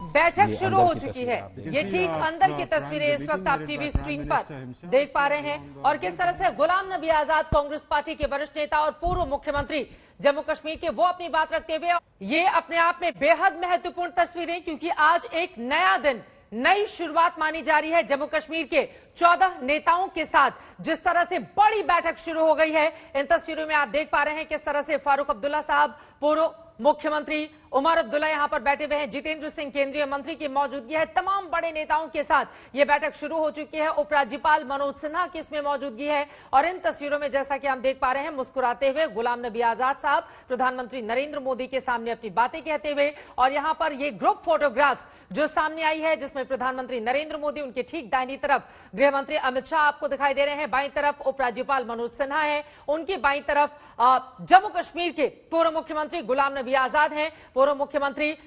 बैठक शुरू हो चुकी है। ये ठीक अंदर की तस्वीरें इस वक्त आप टीवी स्क्रीन पर देख पा रहे हैं और किस तरह से गुलाम नबी आजाद कांग्रेस पार्टी के वरिष्ठ नेता और पूर्व मुख्यमंत्री जम्मू कश्मीर के वो अपनी बात रखते हुए, ये अपने आप में बेहद महत्वपूर्ण तस्वीरें, क्योंकि आज एक नया दिन, नई शुरुआत मानी जा रही है। जम्मू कश्मीर के 14 नेताओं के साथ जिस तरह से बड़ी बैठक शुरू हो गई है, इन तस्वीरों में आप देख पा रहे हैं किस तरह से फारूक अब्दुल्ला साहब, पूर्व मुख्यमंत्री उमर अब्दुल्ला यहां पर बैठे हुए हैं, जितेंद्र सिंह केंद्रीय मंत्री की मौजूदगी है, तमाम बड़े नेताओं के साथ यह बैठक शुरू हो चुकी है। उपराज्यपाल मनोज सिन्हा की इसमें मौजूदगी है और इन तस्वीरों में जैसा कि हम देख पा रहे हैं, मुस्कुराते हुए गुलाम नबी आजाद साहब प्रधानमंत्री नरेंद्र मोदी के सामने अपनी बातें कहते हुए, और यहां पर ये ग्रुप फोटोग्राफ्स जो सामने आई है जिसमें प्रधानमंत्री नरेंद्र मोदी, उनके ठीक दाहिनी तरफ गृह मंत्री अमित शाह आपको दिखाई दे रहे हैं, बाईं तरफ उपराज्यपाल मनोज सिन्हा है, उनकी बाईं तरफ जम्मू कश्मीर के पूर्व मुख्यमंत्री गुलाम नबी आजाद हैं, पूर्व मुख्यमंत्री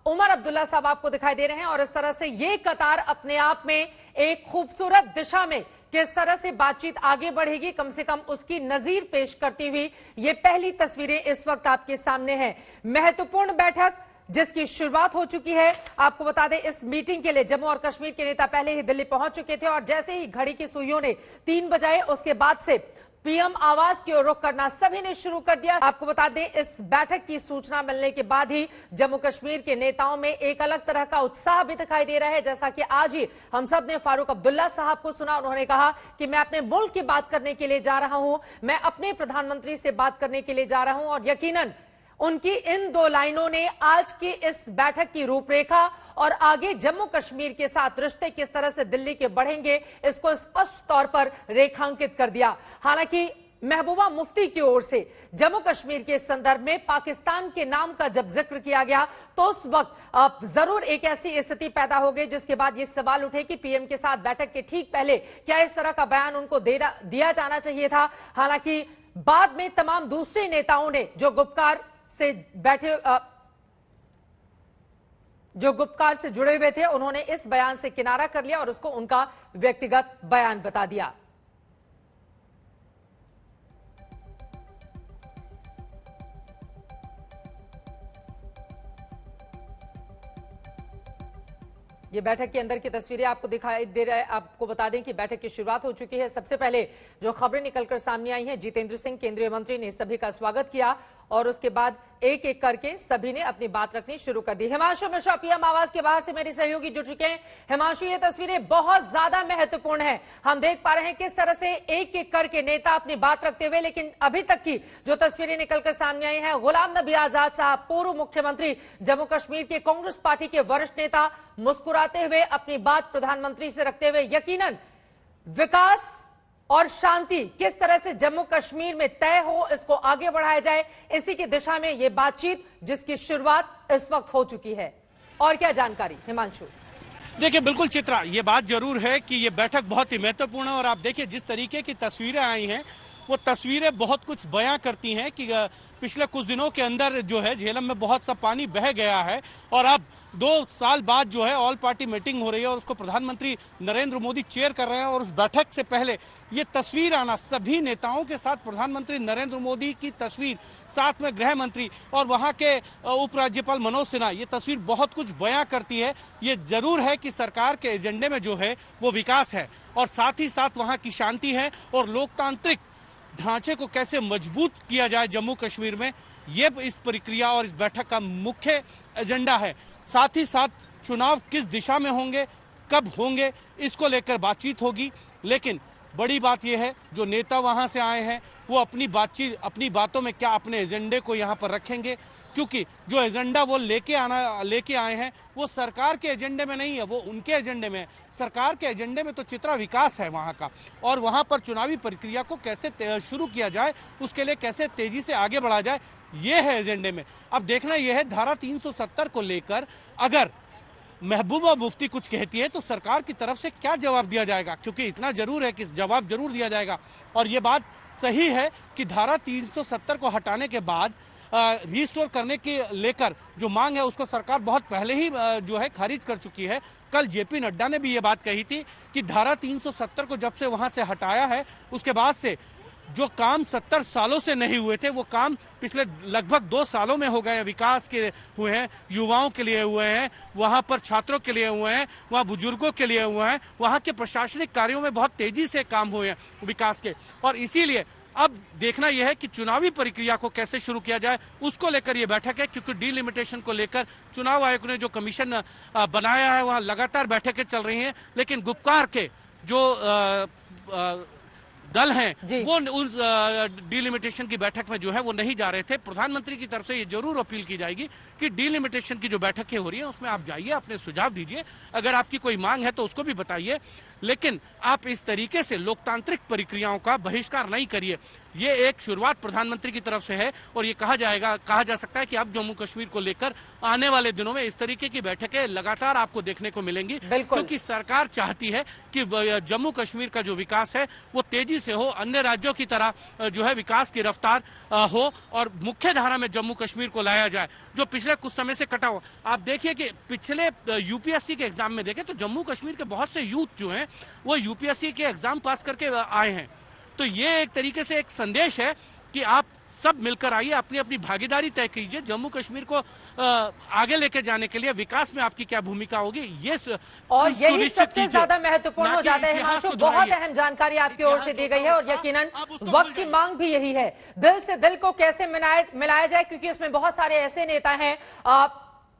उमर अब्दुल्ला साहब आपको दिखाई दे रहे हैं। और इस तरह से ये कतार अपने आप में एक खूबसूरत दिशा में किस तरह से बातचीत आगे बढ़ेगी, कम से कम उसकी नजीर पेश करती हुई ये पहली तस्वीरें इस वक्त आपके सामने हैं। महत्वपूर्ण बैठक जिसकी शुरुआत हो चुकी है। आपको बता दें, इस मीटिंग के लिए जम्मू और कश्मीर के नेता पहले ही दिल्ली पहुंच चुके थे और जैसे ही घड़ी की सुइयों ने 3 बजाए, उसके बाद से पीएम आवास की ओर रुख करना सभी ने शुरू कर दिया। आपको बता दें, इस बैठक की सूचना मिलने के बाद ही जम्मू कश्मीर के नेताओं में एक अलग तरह का उत्साह भी दिखाई दे रहा है। जैसा कि आज ही हम सब ने फारूक अब्दुल्ला साहब को सुना, उन्होंने कहा कि मैं अपने मुल्क की बात करने के लिए जा रहा हूं, मैं अपने प्रधानमंत्री से बात करने के लिए जा रहा हूं। और यकीनन उनकी इन 2 लाइनों ने आज की इस बैठक की रूपरेखा और आगे जम्मू कश्मीर के साथ रिश्ते किस तरह से दिल्ली के बढ़ेंगे, इसको स्पष्ट तौर पर रेखांकित कर दिया। हालांकि महबूबा मुफ्ती की ओर से जम्मू कश्मीर के संदर्भ में पाकिस्तान के नाम का जब जिक्र किया गया तो उस वक्त जरूर एक ऐसी स्थिति पैदा हो गई जिसके बाद ये सवाल उठे कि पीएम के साथ बैठक के ठीक पहले क्या इस तरह का बयान उनको दिया जाना चाहिए था। हालांकि बाद में तमाम दूसरे नेताओं ने जो गुप्तकार से जुड़े हुए थे, उन्होंने इस बयान से किनारा कर लिया और उसको उनका व्यक्तिगत बयान बता दिया। ये बैठक के अंदर की तस्वीरें आपको दिखाई दे रहा है। आपको बता दें कि बैठक की शुरुआत हो चुकी है। सबसे पहले जो खबरें निकलकर सामने आई हैं, जितेंद्र सिंह केंद्रीय मंत्री ने सभी का स्वागत किया और उसके बाद एक एक करके सभी ने अपनी बात रखनी शुरू कर दी। हिमांशु मिश्रा पीएम आवास के बाहर से मेरे सहयोगी जुड़ चुके हैं। हिमांशु, ये तस्वीरें बहुत ज्यादा महत्वपूर्ण है। हम देख पा रहे हैं किस तरह से एक एक करके नेता अपनी बात रखते हुए, लेकिन अभी तक की जो तस्वीरें निकलकर सामने आई हैं, गुलाम नबी आजाद साहब, पूर्व मुख्यमंत्री जम्मू कश्मीर के, कांग्रेस पार्टी के वरिष्ठ नेता, मुस्कुराते हुए अपनी बात प्रधानमंत्री से रखते हुए, यकीनन विकास और शांति किस तरह से जम्मू कश्मीर में तय हो, इसको आगे बढ़ाया जाए, इसी की दिशा में ये बातचीत जिसकी शुरुआत इस वक्त हो चुकी है। और क्या जानकारी हिमांशु? देखिए, बिल्कुल चित्रा, ये बात जरूर है कि ये बैठक बहुत ही महत्वपूर्ण है और आप देखिए जिस तरीके की तस्वीरें आई हैं, वो तस्वीरें बहुत कुछ बयां करती हैं कि पिछले कुछ दिनों के अंदर जो है झेलम में बहुत सा पानी बह गया है और अब 2 साल बाद जो है ऑल पार्टी मीटिंग हो रही है और उसको प्रधानमंत्री नरेंद्र मोदी चेयर कर रहे हैं। और उस बैठक से पहले ये तस्वीर आना, सभी नेताओं के साथ प्रधानमंत्री नरेंद्र मोदी की तस्वीर, साथ में गृह मंत्री और वहां के उपराज्यपाल मनोज सिन्हा, ये तस्वीर बहुत कुछ बयां करती है। ये जरूर है कि सरकार के एजेंडे में जो है वो विकास है और साथ ही साथ वहां की शांति है और लोकतांत्रिक ढांचे को कैसे मजबूत किया जाए जम्मू कश्मीर में, ये इस प्रक्रिया और इस बैठक का मुख्य एजेंडा है। साथ ही साथ चुनाव किस दिशा में होंगे, कब होंगे, इसको लेकर बातचीत होगी। लेकिन बड़ी बात यह है, जो नेता वहां से आए हैं वो अपनी बातों में क्या अपने एजेंडे को यहां पर रखेंगे, क्योंकि जो एजेंडा वो लेके आए हैं वो सरकार के एजेंडे में नहीं है, वो उनके एजेंडे में है। सरकार के एजेंडे में तो चित्रा विकास है वहां का, और वहां पर चुनावी प्रक्रिया को कैसे शुरू किया जाए, उसके लिए कैसे तेजी से आगे बढ़ा जाए, ये है एजेंडे में। अब देखना यह है धारा 370 को लेकर अगर महबूबा मुफ्ती कुछ कहती है तो सरकार की तरफ से क्या जवाब दिया जाएगा, क्योंकि इतना जरूर है कि जवाब जरूर दिया जाएगा। और ये बात सही है कि धारा 370 को हटाने के बाद रिस्टोर करने के लेकर जो मांग है उसको सरकार बहुत पहले ही जो है खारिज कर चुकी है। कल जेपी नड्डा ने भी ये बात कही थी कि धारा 370 को जब से वहां से हटाया है उसके बाद से जो काम 70 सालों से नहीं हुए थे वो काम पिछले लगभग 2 सालों में हो गए। विकास के हुए हैं, युवाओं के लिए हुए हैं, वहां पर छात्रों के लिए हुए हैं, वहां बुजुर्गों के लिए हुए हैं, वहां के प्रशासनिक कार्यों में बहुत तेजी से काम हुए हैं विकास के। और इसीलिए अब देखना यह है कि चुनावी प्रक्रिया को कैसे शुरू किया जाए, उसको लेकर यह बैठक है। क्योंकि डिलिमिटेशन को लेकर चुनाव आयोग ने जो कमीशन बनाया है वहां लगातार बैठकें चल रही हैं, लेकिन गुपकार के जो दल हैं वो उस डिलिमिटेशन की बैठक में जो है वो नहीं जा रहे थे। प्रधानमंत्री की तरफ से ये जरूर अपील की जाएगी कि डिलिमिटेशन की जो बैठकें हो रही हैं उसमें आप जाइए, अपने सुझाव दीजिए, अगर आपकी कोई मांग है तो उसको भी बताइए, लेकिन आप इस तरीके से लोकतांत्रिक प्रक्रियाओं का बहिष्कार नहीं करिए। ये एक शुरुआत प्रधानमंत्री की तरफ से है और ये कहा जा सकता है कि अब जम्मू कश्मीर को लेकर आने वाले दिनों में इस तरीके की बैठकें लगातार आपको देखने को मिलेंगी, क्योंकि सरकार चाहती है कि जम्मू कश्मीर का जो विकास है वो तेजी से हो, अन्य राज्यों की तरह जो है विकास की रफ्तार हो और मुख्य धारा में जम्मू कश्मीर को लाया जाए, जो पिछले कुछ समय से कटा हुआ। आप देखिए कि पिछले यूपीएससी के एग्जाम में देखें तो जम्मू कश्मीर के बहुत से यूथ जो हैं वो यूपीएससी के एग्जाम पास करके आए हैं। तो ये एक तरीके से एक संदेश है कि आप सब मिलकर आइए, अपनी अपनी भागीदारी तय कीजिए, जम्मू कश्मीर को आगे लेके जाने के लिए विकास में आपकी क्या भूमिका होगी ये और यही सबसे ज्यादा महत्वपूर्ण हो जाता है। हिमांशु, बहुत अहम जानकारी आपकी ओर से दी गई है और यकीनन वक्त की मांग भी यही है, दिल से दिल को कैसे मिलाया जाए, क्योंकि उसमें बहुत सारे ऐसे नेता हैं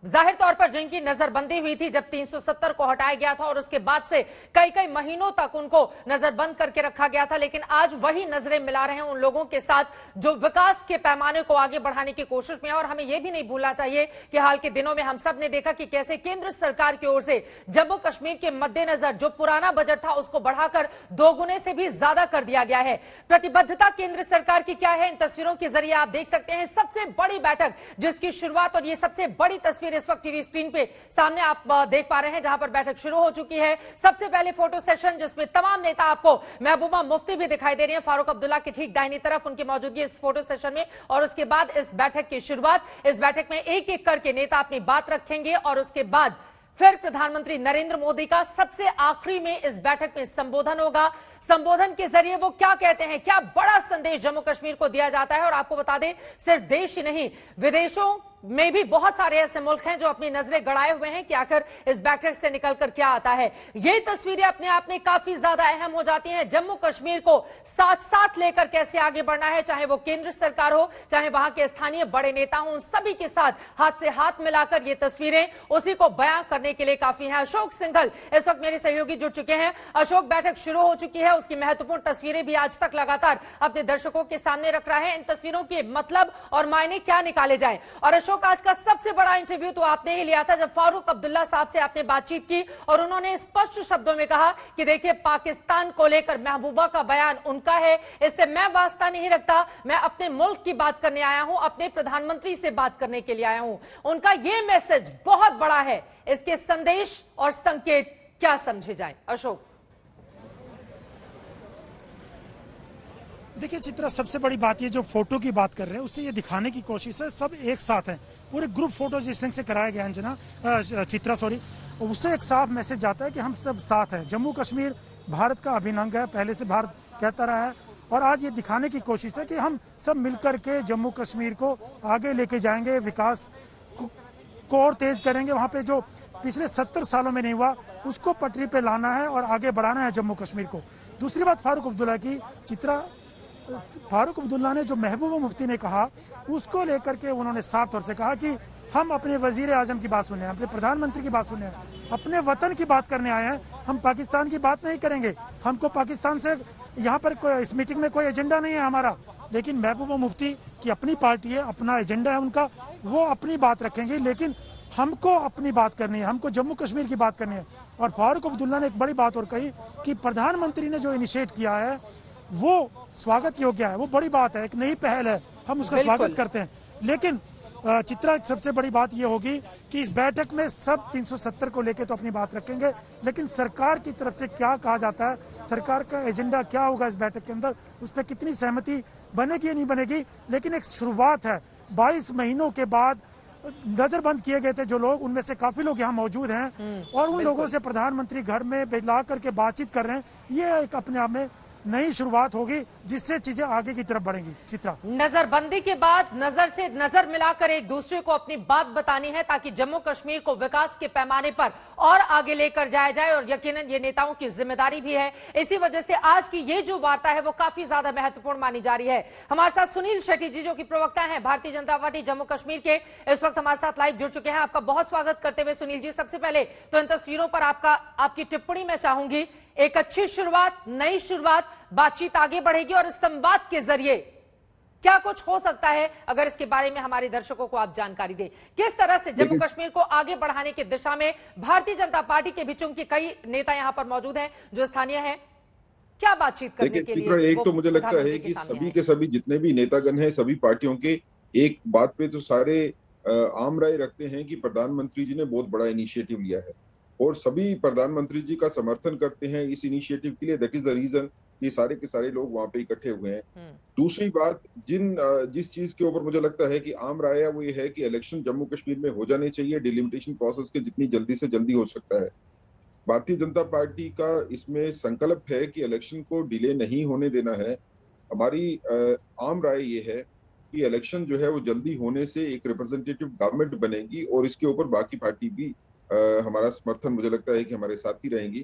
जाहिर तौर पर जिनकी नजरबंदी हुई थी जब 370 को हटाया गया था और उसके बाद से कई महीनों तक उनको नजरबंद करके रखा गया था, लेकिन आज वही नजरें मिला रहे हैं उन लोगों के साथ जो विकास के पैमाने को आगे बढ़ाने की कोशिश में है। और हमें यह भी नहीं भूलना चाहिए कि हाल के दिनों में हम सब ने देखा कि कैसे केंद्र सरकार की ओर से जम्मू कश्मीर के मद्देनजर जो पुराना बजट था उसको बढ़ाकर 2 गुने से भी ज्यादा कर दिया गया है। प्रतिबद्धता केंद्र सरकार की क्या है, इन तस्वीरों के जरिए आप देख सकते हैं। सबसे बड़ी बैठक जिसकी शुरुआत और ये सबसे बड़ी तस्वीर इस वक्त टीवी स्क्रीन पे सामने आप देख पा रहे हैं, जहां पर बैठक शुरू हो चुकी है। सबसे पहले फोटो सेशन जिसमें तमाम नेता आपको महबूबा मुफ्ती भी दिखाई दे रही है फारूक अब्दुल्ला की ठीक दाहिनी तरफ, उनकी मौजूदगी इस फोटो सेशन में। और उसके बाद इस बैठक की शुरुआत, इस बैठक में एक एक करके नेता अपनी बात रखेंगे और उसके बाद फिर प्रधानमंत्री नरेंद्र मोदी का सबसे आखिरी में इस बैठक में संबोधन होगा। संबोधन के जरिए वो क्या कहते हैं, क्या बड़ा संदेश जम्मू कश्मीर को दिया जाता है। और आपको बता दें सिर्फ देश ही नहीं विदेशों में भी बहुत सारे ऐसे मुल्क हैं जो अपनी नजरें गड़ाए हुए हैं कि आखिर इस बैठक से निकलकर क्या आता है। ये तस्वीरें अपने आप में काफी ज्यादा अहम हो जाती हैं। जम्मू कश्मीर को साथ साथ लेकर कैसे आगे बढ़ना है, चाहे वो केंद्र सरकार हो, चाहे वहां के स्थानीय बड़े नेता हो, उन सभी के साथ हाथ से हाथ मिलाकर ये तस्वीरें उसी को बयां करने के लिए काफी हैं। अशोक सिंघल इस वक्त मेरे सहयोगी जुड़ चुके हैं। अशोक, बैठक शुरू हो चुकी है, उसकी महत्वपूर्ण तस्वीरें भी आज तक लगातार अपने दर्शकों के सामने रख रहा है। इन तस्वीरों के मतलब और मायने क्या निकाले जाएं। और अशोक, आज का सबसे बड़ा इंटरव्यू तो आपने ही लिया था जब फारूक अब्दुल्ला साहब से आपने बातचीत की और उन्होंने स्पष्ट शब्दों में कहा कि देखिए पाकिस्तान को लेकर महबूबा का बयान उनका है, इससे मैं वास्ता नहीं रखता, मैं अपने मुल्क की बात करने आया हूं, अपने प्रधानमंत्री से बात करने के लिए आया हूं। उनका यह मैसेज बहुत बड़ा है, इसके संदेश और संकेत क्या समझे जाए। अशोक, देखिए चित्रा, सबसे बड़ी बात ये जो फोटो की बात कर रहे हैं उससे ये दिखाने की कोशिश है सब एक साथ हैं, पूरे ग्रुप फोटो जिस ढंग से कराया गया अंजना चित्रा उससे एक साफ मैसेज जाता है कि हम सब साथ हैं। जम्मू कश्मीर भारत का अभिन्न अंग है, पहले से भारत कहता रहा है और आज ये दिखाने की कोशिश है कि हम सब मिलकर के जम्मू कश्मीर को आगे लेके जाएंगे, विकास को और तेज करेंगे। वहाँ पे जो पिछले 70 सालों में नहीं हुआ उसको पटरी पे लाना है और आगे बढ़ाना है जम्मू कश्मीर को। दूसरी बात फारूक अब्दुल्ला की, चित्रा फारूक अब्दुल्ला ने जो महबूबा मुफ्ती ने कहा उसको लेकर के उन्होंने साफ तौर से कहा कि हम अपने वजीर आजम की बात सुने, अपने प्रधानमंत्री की बात सुने, अपने वतन की बात करने आए हैं, हम पाकिस्तान की बात नहीं करेंगे। हमको पाकिस्तान से यहाँ पर इस मीटिंग में कोई एजेंडा नहीं है हमारा, लेकिन महबूबा मुफ्ती की अपनी पार्टी है, अपना एजेंडा है उनका, वो अपनी बात रखेंगे, लेकिन हमको अपनी बात करनी है, हमको जम्मू कश्मीर की बात करनी है। और फारूक अब्दुल्ला ने एक बड़ी बात और कही कि प्रधानमंत्री ने जो इनिशिएट किया है वो स्वागत योग्य है, वो बड़ी बात है, एक नई पहल है, हम उसका स्वागत करते हैं। लेकिन चित्रा सबसे बड़ी बात ये होगी कि इस बैठक में सब 370 को लेके तो अपनी बात रखेंगे, लेकिन सरकार की तरफ से क्या कहा जाता है, सरकार का एजेंडा क्या होगा इस बैठक के अंदर, उस पर कितनी सहमति बनेगी या नहीं बनेगी। लेकिन एक शुरुआत है, 22 महीनों के बाद नजरबंद किए गए थे जो लोग, उनमें से काफी लोग यहाँ मौजूद हैं और उन लोगों से प्रधानमंत्री घर में बैठा करके बातचीत कर रहे हैं। ये एक अपने आप में नई शुरुआत होगी जिससे चीजें आगे की तरफ बढ़ेंगी। चित्रा, नजरबंदी के बाद नजर से नजर मिलाकर एक दूसरे को अपनी बात बतानी है ताकि जम्मू कश्मीर को विकास के पैमाने पर और आगे लेकर जाया जाए, और यकीनन ये नेताओं की जिम्मेदारी भी है। इसी वजह से आज की ये जो वार्ता है वो काफी ज्यादा महत्वपूर्ण मानी जा रही है। हमारे साथ सुनील शेट्टी जी जो कि प्रवक्ता हैं भारतीय जनता पार्टी जम्मू कश्मीर के, इस वक्त हमारे साथ लाइव जुड़ चुके हैं। आपका बहुत स्वागत करते हुए सुनील जी, सबसे पहले तो इन तस्वीरों पर आपकी टिप्पणी मैं चाहूंगी। एक अच्छी शुरुआत, नई शुरुआत, बातचीत आगे बढ़ेगी और इस संवाद के जरिए क्या कुछ हो सकता है, अगर इसके बारे में हमारे दर्शकों को आप जानकारी दें। किस तरह से जम्मू कश्मीर को आगे बढ़ाने की दिशा में भारतीय जनता पार्टी के भी चूंकि कई नेता यहां पर मौजूद हैं जो स्थानीय हैं, क्या बातचीत करने के लिए? एक तो मुझे लगता है कि सभी के सभी जितने भी नेतागण हैं, सभी पार्टियों के एक बात पे तो सारे आम राय रखते हैं कि प्रधानमंत्री जी ने बहुत बड़ा इनिशिएटिव लिया है और सभी प्रधानमंत्री जी का समर्थन करते हैं इस इनिशिएटिव के लिए। दैट इज द रीजन कि सारे के सारे लोग वहां पे इकट्ठे हुए हैं। दूसरी बात, जिस चीज के ऊपर मुझे लगता है कि आम राय है वो ये है कि इलेक्शन जम्मू कश्मीर में हो जाने चाहिए डिलिमिटेशन प्रोसेस के जितनी जल्दी से जल्दी हो सकता है। भारतीय जनता पार्टी का इसमें संकल्प है कि इलेक्शन को डिले नहीं होने देना है। हमारी आम राय ये है कि इलेक्शन जो है वो जल्दी होने से एक रिप्रेजेंटेटिव गवर्नमेंट बनेगी और इसके ऊपर बाकी पार्टी भी हमारा समर्थन मुझे लगता है कि हमारे साथ ही रहेंगी।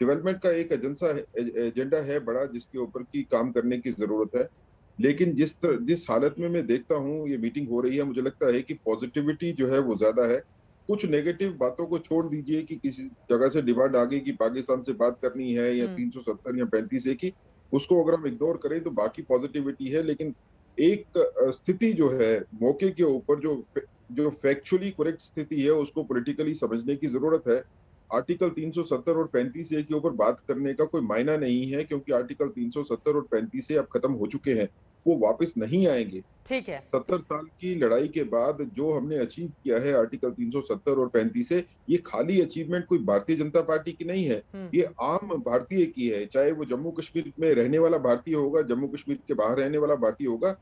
डेवलपमेंट का एक एजेंडा है बड़ा जिसके ऊपर की काम करने की जरूरत है, लेकिन जिस हालत में मैं देखता हूँ ये मीटिंग हो रही है, मुझे लगता है कि पॉजिटिविटी जो है वो ज्यादा है। कुछ नेगेटिव बातों को छोड़ दीजिए कि किसी जगह से डिमांड आ गई कि पाकिस्तान से बात करनी है या 370 या 35 की, उसको अगर हम इग्नोर करें तो बाकी पॉजिटिविटी है। लेकिन एक स्थिति जो है मौके के ऊपर जो फैक्चुअली करेक्ट स्थिति है उसको पॉलिटिकली समझने की जरूरत है। आर्टिकल 370 और 35 के ऊपर बात करने का कोई मायना नहीं है क्योंकि आर्टिकल 370 और 35 अब खत्म हो चुके हैं, वो वापस नहीं आएंगे। ठीक है, 70 साल की लड़ाई के बाद जो हमने अचीव किया है आर्टिकल 370 और 35 से, ये खाली अचीवमेंट कोई भारतीय जनता पार्टी की नहीं है, ये आम भारतीय की है। चाहे वो जम्मू कश्मीर में रहने वाला भारतीय होगा, जम्मू कश्मीर के बाहर रहने वाला भारतीय होगा,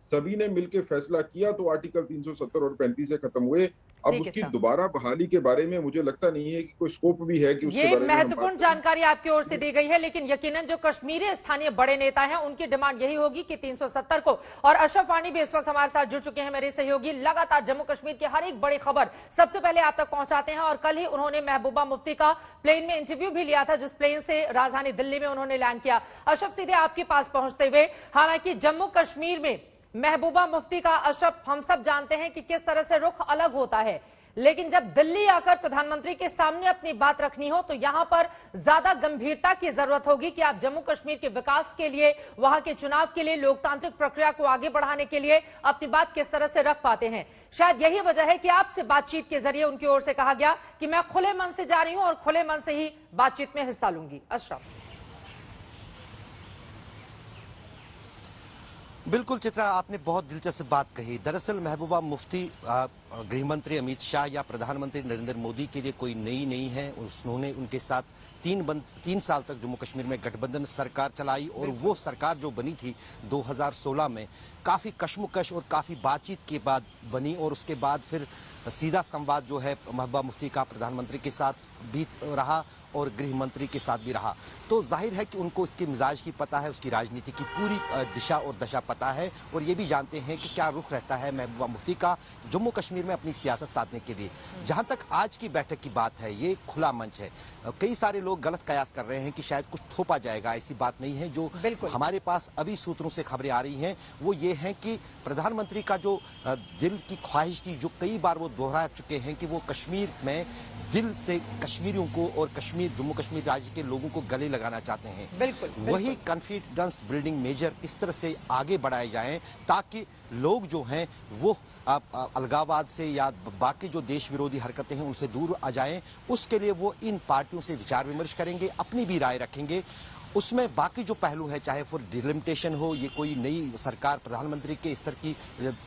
सभी ने मिलकर फैसला किया तो आर्टिकल 370 और 35 से खत्म हुए। अब उसकी दोबारा बहाली के बारे में मुझे लगता नहीं है कि कोई स्कोप भी है कि उसके बारे में महत्वपूर्ण जानकारी आपकी ओर से दी गई है। लेकिन यकीनन जो कश्मीरी स्थानीय बड़े नेता हैं उनकी डिमांड यही होगी कि 370 को, और अशरफ वानी भी इस वक्त हमारे साथ जुड़ चुके हैं मेरे सहयोगी, लगातार जम्मू कश्मीर की हर एक बड़ी खबर सबसे पहले आप तक पहुंचाते हैं। और कल ही उन्होंने महबूबा मुफ्ती का प्लेन में इंटरव्यू भी लिया था, जिस प्लेन से राजधानी दिल्ली में उन्होंने लैंड किया। अशरफ, सीधे आपके पास पहुंचते हुए, हालांकि जम्मू कश्मीर में महबूबा मुफ्ती का, अशरफ, हम सब जानते हैं कि किस तरह से रुख अलग होता है, लेकिन जब दिल्ली आकर प्रधानमंत्री के सामने अपनी बात रखनी हो तो यहां पर ज्यादा गंभीरता की जरूरत होगी कि आप जम्मू कश्मीर के विकास के लिए, वहां के चुनाव के लिए, लोकतांत्रिक प्रक्रिया को आगे बढ़ाने के लिए अपनी बात किस तरह से रख पाते हैं। शायद यही वजह है कि आपसे बातचीत के जरिए उनकी ओर से कहा गया कि मैं खुले मन से जा रही हूं और खुले मन से ही बातचीत में हिस्सा लूंगी। अशरफ, बिल्कुल चित्रा, आपने बहुत दिलचस्प बात कही। दरअसल महबूबा मुफ्ती गृह मंत्री अमित शाह या प्रधानमंत्री नरेंद्र मोदी के लिए कोई नई नहीं है। उन्होंने उनके साथ 3 साल तक जम्मू कश्मीर में गठबंधन सरकार चलाई और वो सरकार जो बनी थी 2016 में काफी कशमकश और काफी बातचीत के बाद बनी, और उसके बाद फिर सीधा संवाद जो है महबूबा मुफ्ती का प्रधानमंत्री के साथ भी रहा और गृह मंत्री के साथ भी रहा। तो जाहिर है कि उनको इसके मिजाज की पता है, उसकी राजनीति की पूरी दिशा और दशा पता है, और ये भी जानते हैं कि क्या रुख रहता है महबूबा मुफ्ती का जम्मू कश्मीर में अपनी सियासत साधने के लिए। जहां तक आज की बैठक की बात है, ये खुला मंच है। कई सारे लोग गलत कयास कर रहे हैं कि शायद कुछ थोपा जाएगा, ऐसी बात नहीं है। जो हमारे पास अभी सूत्रों से खबरें आ रही हैं वो ये है कि प्रधानमंत्री का जो दिल की ख्वाहिश थी, जो कई बार वो दोहरा चुके हैं कि वो कश्मीर में दिल से कश्मीरियों को और जम्मू कश्मीर राज्य के लोगों को गले लगाना चाहते हैं। वही कॉन्फिडेंस बिल्डिंग मेजर इस तरह से आगे बढ़ाए जाएं ताकि लोग जो हैं वो अलगाववाद से या बाकी जो देश विरोधी हरकतें हैं उनसे दूर आ जाएं। उसके लिए वो इन पार्टियों से विचार विमर्श करेंगे, अपनी भी राय रखेंगे। उसमें बाकी जो पहलू है, चाहे फिर डिलिमिटेशन हो, ये कोई नई सरकार प्रधानमंत्री के स्तर की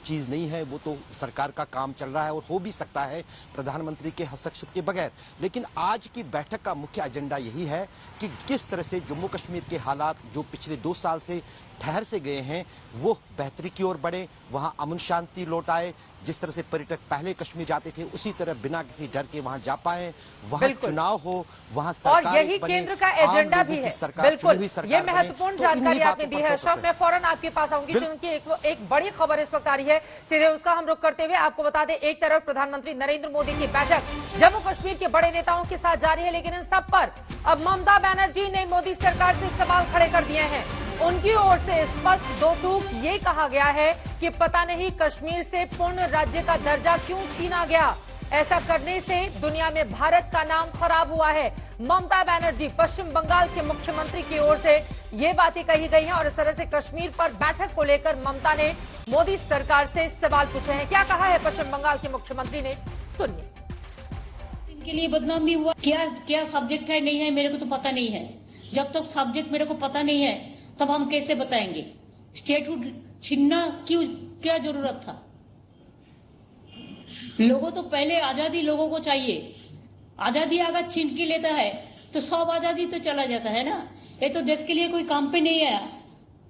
चीज नहीं है, वो तो सरकार का काम चल रहा है और हो भी सकता है प्रधानमंत्री के हस्तक्षेप के बगैर। लेकिन आज की बैठक का मुख्य एजेंडा यही है कि किस तरह से जम्मू कश्मीर के हालात जो पिछले 2 साल से ठहर से गए हैं वो बेहतरी की ओर बढ़े, वहां अमन शांति लौट आए। जिस तरह से पर्यटक पहले कश्मीर जाते थे उसी तरह बिना किसी डर के वहां जा पाए, वहां चुनाव हो, वहां सरकार और यही केंद्र का एजेंडा भी है। बिल्कुल, ये महत्वपूर्ण जानकारी आपने दी है अशोक। मैं फौरन आपके पास आऊंगी क्योंकि एक बड़ी खबर इस वक्त आ रही है, सीधे उसका हम रुख करते हुए आपको बता दें, एक तरफ प्रधानमंत्री नरेंद्र मोदी की बैठक जम्मू कश्मीर के बड़े नेताओं के साथ जारी है, लेकिन इन सब पर अब ममता बनर्जी ने मोदी सरकार से सवाल खड़े कर दिए हैं। उनकी ओर से स्पष्ट दो टूक ये कहा गया है कि पता नहीं कश्मीर से पूर्ण राज्य का दर्जा क्यों छीना गया, ऐसा करने से दुनिया में भारत का नाम खराब हुआ है। ममता बनर्जी पश्चिम बंगाल के मुख्यमंत्री की ओर से ये बातें कही गई हैं और इस तरह से कश्मीर पर बैठक को लेकर ममता ने मोदी सरकार से सवाल पूछे हैं। क्या कहा है पश्चिम बंगाल के मुख्यमंत्री ने, सुनिए। इनके लिए बदनाम भी हुआ, क्या सब्जेक्ट है नहीं है मेरे को तो पता नहीं है। जब तक सब्जेक्ट मेरे को पता नहीं है तब हम कैसे बताएंगे। स्टेटहुड छीनना क्यों, क्या जरूरत था? लोगों तो पहले आजादी लोगों को चाहिए। आजादी अगर छीन के लेता है तो सब आजादी तो चला जाता है ना। ये तो देश के लिए कोई काम पे नहीं आया।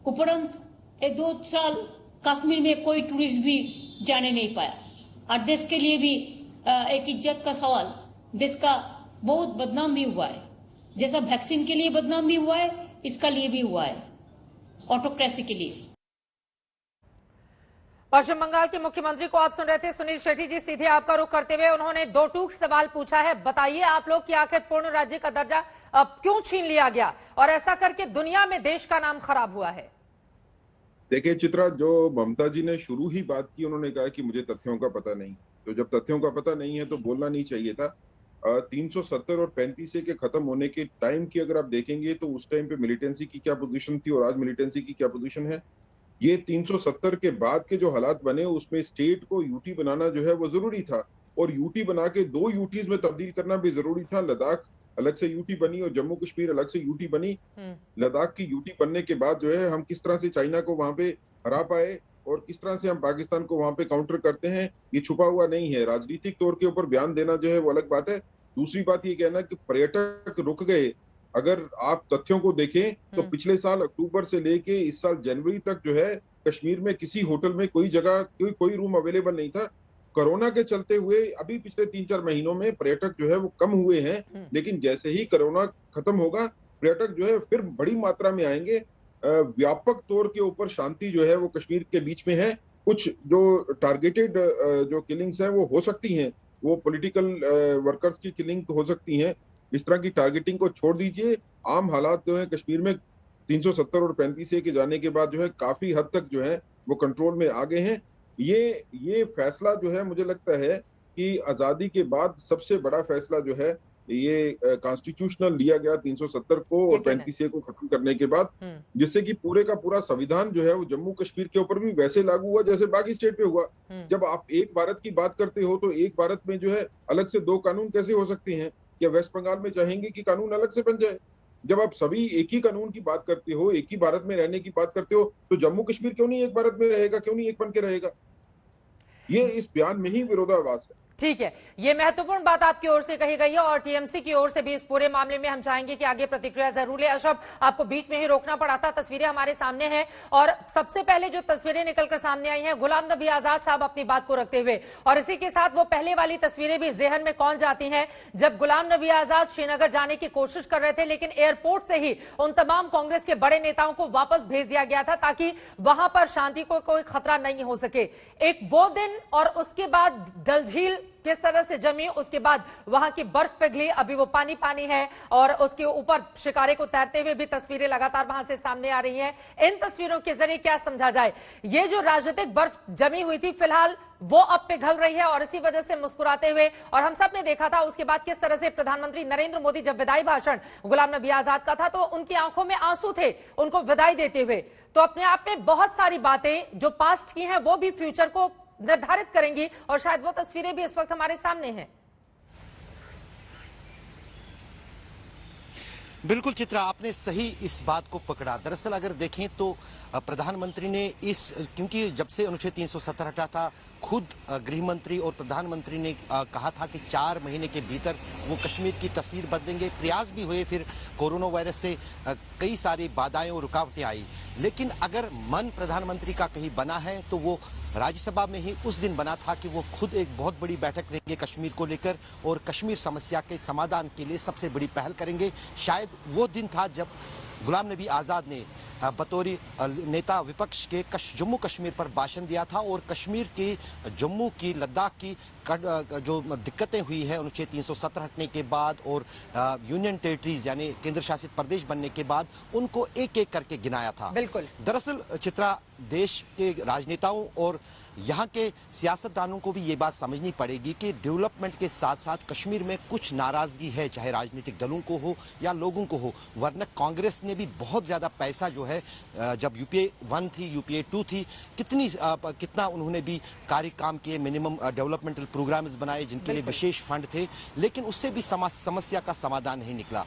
उपरंत 1-2 साल कश्मीर में कोई टूरिस्ट भी जाने नहीं पाया और देश के लिए भी एक इज्जत का सवाल, देश का बहुत बदनाम भी हुआ है। जैसा वैक्सीन के लिए बदनाम भी हुआ है, इसका लिए भी हुआ है, ऑटोक्रेसी के लिए। पश्चिम बंगाल के मुख्यमंत्री को आप सुन रहे थे, सुनील शेट्टी जी। सीधे आपका रुख करते हुए उन्होंने दो टूक सवाल पूछा है, बताइए आप लोग कि आखिर पूर्ण राज्य का दर्जा अब क्यों छीन लिया गया और ऐसा करके दुनिया में देश का नाम खराब हुआ है। देखिए चित्रा, जो ममता जी ने शुरू ही बात की, उन्होंने कहा कि मुझे तथ्यों का पता नहीं। तो जब तथ्यों का पता नहीं है तो बोलना नहीं चाहिए था। 370 और 35 के खत्म होने के टाइम की अगर आप देखेंगे तो उस टाइम पे मिलिटेंसी की क्या पोजीशन थी और आज मिलिटेंसी की क्या पोजीशन है। ये 370 के बाद के जो हालात बने उसमें स्टेट को यूटी बनाना जो है वो जरूरी था और यूटी बना के 2 यूटीज में तब्दील करना भी जरूरी था। लद्दाख अलग से यूटी बनी और जम्मू कश्मीर अलग से यूटी बनी। लद्दाख की यूटी बनने के बाद जो है हम किस तरह से चाइना को वहां पे हरा पाए और किस तरह से हम पाकिस्तान को वहां पे काउंटर करते हैं, ये छुपा हुआ नहीं है। राजनीतिक तौर के ऊपर बयान देना जो है वो अलग बात है। दूसरी बात ये कहना कि पर्यटक रुक गए। अगर आप तथ्यों को देखें तो पिछले साल अक्टूबर से लेके इस साल जनवरी तक जो है कश्मीर में किसी होटल में कोई जगह कोई रूम अवेलेबल नहीं था। कोरोना के चलते हुए अभी पिछले 3-4 महीनों में पर्यटक जो है वो कम हुए हैं, लेकिन जैसे ही कोरोना खत्म होगा पर्यटक जो है फिर बड़ी मात्रा में आएंगे। व्यापक तौर के ऊपर शांति जो है वो कश्मीर के बीच में है। कुछ जो टारगेटेड जो किलिंग्स हैं वो हो सकती हैं, वो पॉलिटिकल वर्कर्स की किलिंग हो सकती हैं। इस तरह की टारगेटिंग को छोड़ दीजिए। आम हालात जो है कश्मीर में 370 और 35 के जाने के बाद जो है काफी हद तक जो है वो कंट्रोल में आ गए हैं। ये फैसला जो है मुझे लगता है कि आजादी के बाद सबसे बड़ा फैसला जो है ये कॉन्स्टिट्यूशनल लिया गया 370 को और 35 को खत्म करने के बाद, जिससे कि पूरे का पूरा संविधान जो है वो जम्मू कश्मीर के ऊपर भी वैसे लागू हुआ जैसे बाकी स्टेट पे हुआ। जब आप एक भारत की बात करते हो तो एक भारत में जो है अलग से 2 कानून कैसे हो सकते हैं? या वेस्ट बंगाल में चाहेंगे कि कानून अलग से बन जाए? जब आप सभी एक ही कानून की बात करते हो, एक ही भारत में रहने की बात करते हो, तो जम्मू कश्मीर क्यों नहीं एक भारत में रहेगा, क्यों नहीं एक बन के रहेगा? ये इस बयान में ही विरोधाभास है। ठीक है, ये महत्वपूर्ण बात आपकी ओर से कही गई है और टीएमसी की ओर से भी इस पूरे मामले में हम चाहेंगे कि आगे प्रतिक्रिया जरूर ले। अशोक, आपको बीच में ही रोकना पड़ा था, तस्वीरें हमारे सामने हैं और सबसे पहले जो तस्वीरें निकलकर सामने आई हैं गुलाम नबी आजाद साहब अपनी बात को रखते हुए, और इसी के साथ वो पहले वाली तस्वीरें भी जेहन में कौन जाती हैं जब गुलाम नबी आजाद श्रीनगर जाने की कोशिश कर रहे थे, लेकिन एयरपोर्ट से ही उन तमाम कांग्रेस के बड़े नेताओं को वापस भेज दिया गया था ताकि वहां पर शांति को कोई खतरा नहीं हो सके। एक वो दिन और उसके बाद डल झील किस तरह से जमी, उसके बाद वहां की बर्फ पिघली, अभी वो पानी पानी है और उसके ऊपर शिकारे को तैरते हुए भी तस्वीरें लगातार वहां से सामने आ रही हैं। इन तस्वीरों के जरिए क्या समझा जाए? ये जो राजनीतिक बर्फ जमी हुई थी फिलहाल वो अब पिघल रही है और इसी वजह से मुस्कुराते हुए, और हम सब ने देखा था उसके बाद किस तरह से प्रधानमंत्री नरेंद्र मोदी जब विदाई भाषण गुलाम नबी आजाद का था तो उनकी आंखों में आंसू थे उनको विदाई देते हुए। तो अपने आप में बहुत सारी बातें जो पास्ट की हैं वो भी फ्यूचर को निर्धारित करेंगी और शायद वो तस्वीरें भी इस वक्त हमारे सामने हैं। बिल्कुल चित्रा, आपने सही इस बात को पकड़ा। दरअसल अगर देखें तो प्रधानमंत्री ने क्योंकि जब से अनुच्छेद 370 हटा था खुद गृह मंत्री और प्रधानमंत्री ने कहा था कि 4 महीने के भीतर वो कश्मीर की तस्वीर बदलेंगे। प्रयास भी हुए, फिर कोरोना वायरस से कई सारी बाधाएं और रुकावटें आई। लेकिन अगर मन प्रधानमंत्री का कहीं बना है तो वो राज्यसभा में ही उस दिन बना था कि वो खुद एक बहुत बड़ी बैठक लेंगे कश्मीर को लेकर और कश्मीर समस्या के समाधान के लिए सबसे बड़ी पहल करेंगे। शायद वो दिन था जब गुलाम नबी आज़ाद ने बतौर नेता विपक्ष के जम्मू कश्मीर पर भाषण दिया था और कश्मीर की, जम्मू की, लद्दाख की जो दिक्कतें हुई है अनुच्छेद 370 हटने के बाद और यूनियन टेरिटरीज यानी केंद्र शासित प्रदेश बनने के बाद उनको एक एक करके गिनाया था। बिल्कुल। दरअसल चित्रा, देश के राजनेताओं और यहाँ के सियासतदानों को भी ये बात समझनी पड़ेगी कि डेवलपमेंट के साथ साथ कश्मीर में कुछ नाराजगी है, चाहे राजनीतिक दलों को हो या लोगों को हो। वरना कांग्रेस ने भी बहुत ज्यादा पैसा जो है, जब यूपीए 1 थी, यूपीए 2 थी, कितना उन्होंने भी कार्य काम किए, मिनिमम डेवलपमेंटल प्रोग्राम्स बनाए जिनके लिए विशेष फंड थे, लेकिन उससे भी समस्या का समाधान नहीं निकला।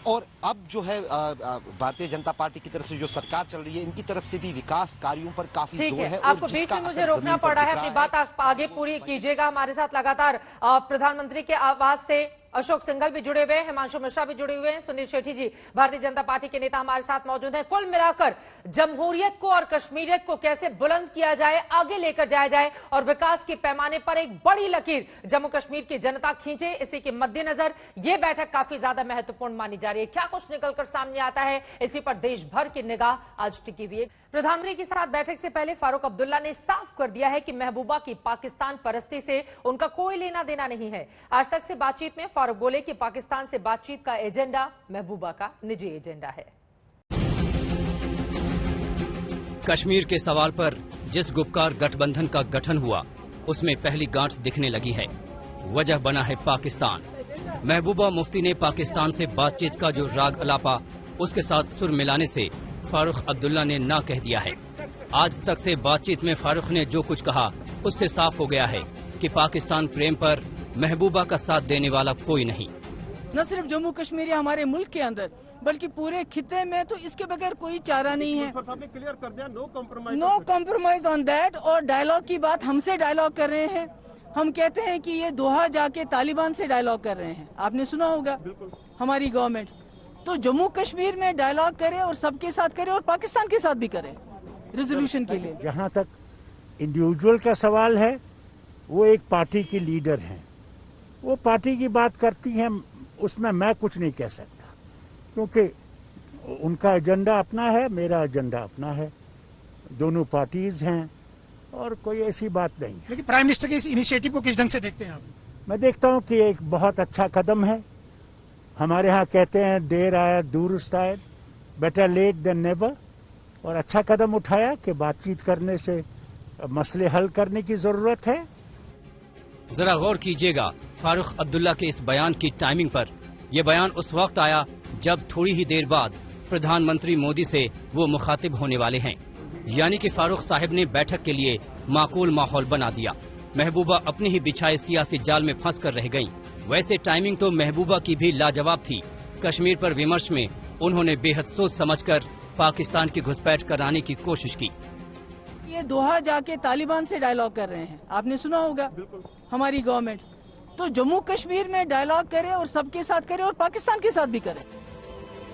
और अब जो है भारतीय जनता पार्टी की तरफ से जो सरकार चल रही है, इनकी तरफ से भी विकास कार्यों पर काफी जोर है। आपको बीच में मुझे रोकना पड़ रहा है, अपनी बात आप आगे पूरी कीजिएगा। हमारे साथ लगातार प्रधानमंत्री के आवास से अशोक सिंघल भी जुड़े हुए हैं, हिमांशु मिश्रा भी जुड़े हुए हैं, सुनील शेट्टी जी भारतीय जनता पार्टी के नेता हमारे साथ मौजूद हैं। कुल मिलाकर जमहूरियत को और कश्मीरियत को कैसे बुलंद किया जाए, आगे लेकर जाया जाए और विकास के पैमाने पर एक बड़ी लकीर जम्मू कश्मीर की जनता खींचे, इसी के मद्देनजर यह बैठक काफी ज्यादा महत्वपूर्ण मानी जा रही है। क्या कुछ निकलकर सामने आता है, इसी पर देश भर की निगाह आज टिकी हुई है। प्रधानमंत्री के साथ बैठक से पहले फारूक अब्दुल्ला ने साफ कर दिया है कि महबूबा की पाकिस्तान परस्ती से उनका कोई लेना देना नहीं है। आज तक से बातचीत में फारूक बोले कि पाकिस्तान से बातचीत का एजेंडा महबूबा का निजी एजेंडा है। कश्मीर के सवाल पर जिस गुपकार गठबंधन का गठन हुआ उसमें पहली गांठ दिखने लगी है। वजह बना है पाकिस्तान। महबूबा मुफ्ती ने पाकिस्तान से बातचीत का जो राग अलापा, उसके साथ सुर मिलाने से फारूक अब्दुल्ला ने ना कह दिया है। आज तक से बातचीत में फारूक ने जो कुछ कहा उससे साफ हो गया है कि पाकिस्तान प्रेम पर महबूबा का साथ देने वाला कोई नहीं। न सिर्फ जम्मू कश्मीर या हमारे मुल्क के अंदर बल्कि पूरे खिते में तो इसके बगैर कोई चारा नहीं है। क्लियर कर दिया, नो कॉम्प्रोमाइज ऑन दैट। और डायलॉग की बात, हमसे डायलॉग कर रहे हैं। हम कहते हैं कि ये दोहा जाके तालिबान से डायलॉग कर रहे हैं, आपने सुना होगा हमारी गवर्नमेंट। तो जम्मू कश्मीर में डायलॉग करे और सबके साथ करे और पाकिस्तान के साथ भी करे रेजोल्यूशन के लिए। जहाँ तक इंडिविजुअल का सवाल है, वो एक पार्टी की लीडर हैं, वो पार्टी की बात करती हैं, उसमें मैं कुछ नहीं कह सकता क्योंकि उनका एजेंडा अपना है, मेरा एजेंडा अपना है, दोनों पार्टीज हैं और कोई ऐसी बात नहीं है। लेकिन प्राइम मिनिस्टर के इस इनिशिएटिव को किस ढंग से देखते हैं आप? मैं देखता हूं कि एक बहुत अच्छा कदम है। हमारे यहाँ कहते हैं देर आया दुरुस्त आया, बेटर लेट देन नेवर। और अच्छा कदम उठाया कि बातचीत करने से मसले हल करने की जरूरत है। जरा गौर कीजिएगा फारूक अब्दुल्ला के इस बयान की टाइमिंग पर। यह बयान उस वक्त आया जब थोड़ी ही देर बाद प्रधानमंत्री मोदी से वो मुखातिब होने वाले हैं, यानी कि फारूक साहब ने बैठक के लिए माकूल माहौल बना दिया। महबूबा अपने ही बिछाए सियासी जाल में फंस कर रह गयी। वैसे टाइमिंग तो महबूबा की भी लाजवाब थी। कश्मीर पर विमर्श में उन्होंने बेहद सोच समझकर पाकिस्तान की घुसपैठ कराने की कोशिश की। ये दोहा जाके तालिबान से डायलॉग कर रहे हैं, आपने सुना होगा हमारी गवर्नमेंट। तो जम्मू कश्मीर में डायलॉग करे और सबके साथ करे और पाकिस्तान के साथ भी करे।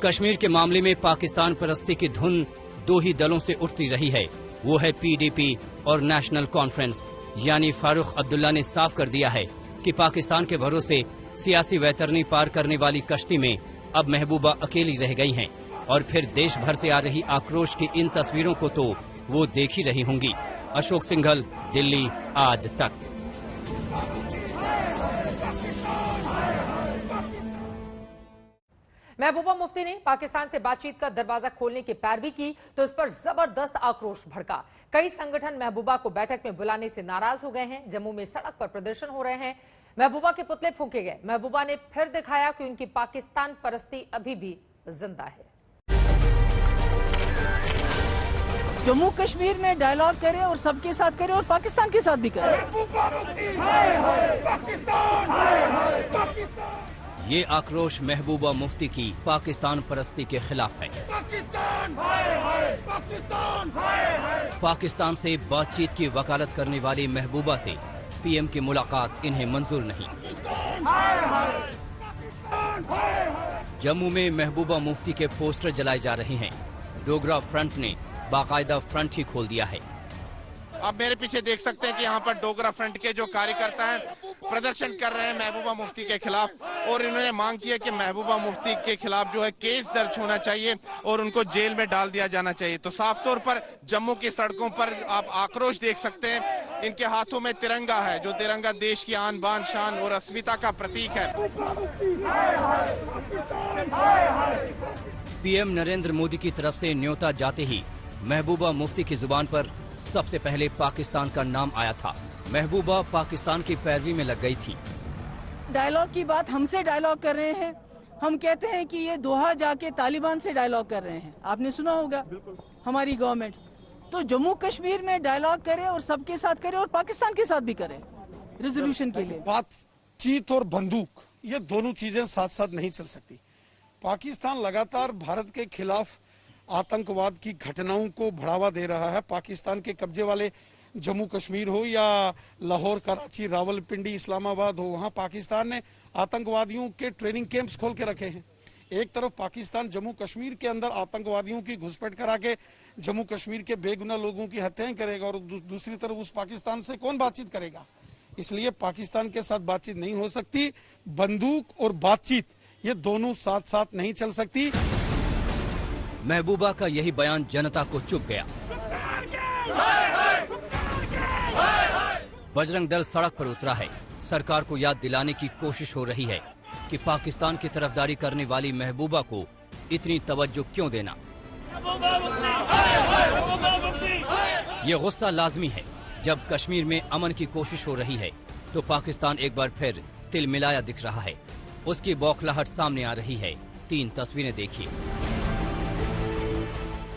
कश्मीर के मामले में पाकिस्तान परस्ती की धुन दो ही दलों से उठती रही है, वो है पीडीपी और नेशनल कॉन्फ्रेंस। यानी फारूक अब्दुल्ला ने साफ कर दिया है कि पाकिस्तान के भरोसे सियासी वैतरनी पार करने वाली कश्ती में अब महबूबा अकेली रह गई हैं और फिर देश भर से आ रही आक्रोश की इन तस्वीरों को तो वो देख ही रही होंगी। अशोक सिंघल, दिल्ली, आज तक। महबूबा मुफ्ती ने पाकिस्तान से बातचीत का दरवाजा खोलने की पैरवी की तो इस पर जबरदस्त आक्रोश भड़का। कई संगठन महबूबा को बैठक में बुलाने से नाराज हो गए हैं। जम्मू में सड़क पर प्रदर्शन हो रहे हैं, महबूबा के पुतले फूंके गए। महबूबा ने फिर दिखाया कि उनकी पाकिस्तान परस्ती अभी भी जिंदा है। जम्मू कश्मीर में डायलॉग करे और सबके साथ करे और पाकिस्तान के साथ भी करे। ये आक्रोश महबूबा मुफ्ती की पाकिस्तान परस्ती के खिलाफ है। पाकिस्तान से बातचीत की वकालत करने वाली महबूबा से पीएम की मुलाकात इन्हें मंजूर नहीं। जम्मू में महबूबा मुफ्ती के पोस्टर जलाए जा रहे हैं। डोगरा फ्रंट ने बाकायदा फ्रंट ही खोल दिया है। आप मेरे पीछे देख सकते हैं कि यहाँ पर डोगरा फ्रंट के जो कार्यकर्ता हैं प्रदर्शन कर रहे हैं महबूबा मुफ्ती के खिलाफ, और इन्होंने मांग की है कि महबूबा मुफ्ती के खिलाफ जो है केस दर्ज होना चाहिए और उनको जेल में डाल दिया जाना चाहिए। तो साफ तौर पर जम्मू की सड़कों पर आप आक्रोश देख सकते हैं। इनके हाथों में तिरंगा है, जो तिरंगा देश की आन बान शान और अस्मिता का प्रतीक है। पीएम नरेंद्र मोदी की तरफ से न्योता जाते ही महबूबा मुफ्ती की जुबान पर सबसे पहले पाकिस्तान का नाम आया था। महबूबा पाकिस्तान की पैरवी में लग गई थी। डायलॉग की बात हमसे डायलॉग कर रहे हैं। हम कहते हैं कि ये दोहा जाके तालिबान से डायलॉग कर रहे हैं। आपने सुना होगा हमारी गवर्नमेंट। तो जम्मू कश्मीर में डायलॉग करे और सबके साथ करे और पाकिस्तान के साथ भी करे रेजोल्यूशन के लिए। बातचीत और बंदूक, ये दोनों चीजें साथ साथ नहीं चल सकती। पाकिस्तान लगातार भारत के खिलाफ आतंकवाद की घटनाओं को बढ़ावा दे रहा है। पाकिस्तान के कब्जे वाले जम्मू कश्मीर हो या लाहौर, कराची, रावलपिंडी, इस्लामाबाद हो, वहां पाकिस्तान ने आतंकवादियों के ट्रेनिंग कैंप्स खोल के रखे हैं। एक तरफ पाकिस्तान जम्मू कश्मीर के अंदर आतंकवादियों की घुसपैठ करा के जम्मू कश्मीर के बेगुनाह लोगों की हत्याएं करेगा, और दूसरी तरफ उस पाकिस्तान से कौन बातचीत करेगा। इसलिए पाकिस्तान के साथ बातचीत नहीं हो सकती। बंदूक और बातचीत ये दोनों साथ साथ नहीं चल सकती। महबूबा का यही बयान जनता को चुभ गया। बजरंग दल सड़क पर उतरा है। सरकार को याद दिलाने की कोशिश हो रही है कि पाकिस्तान की तरफदारी करने वाली महबूबा को इतनी तवज्जो क्यों देना। ये गुस्सा लाजमी है। जब कश्मीर में अमन की कोशिश हो रही है तो पाकिस्तान एक बार फिर तिलमिलाया दिख रहा है। उसकी बौखलाहट सामने आ रही है। 3 तस्वीरें देखिए।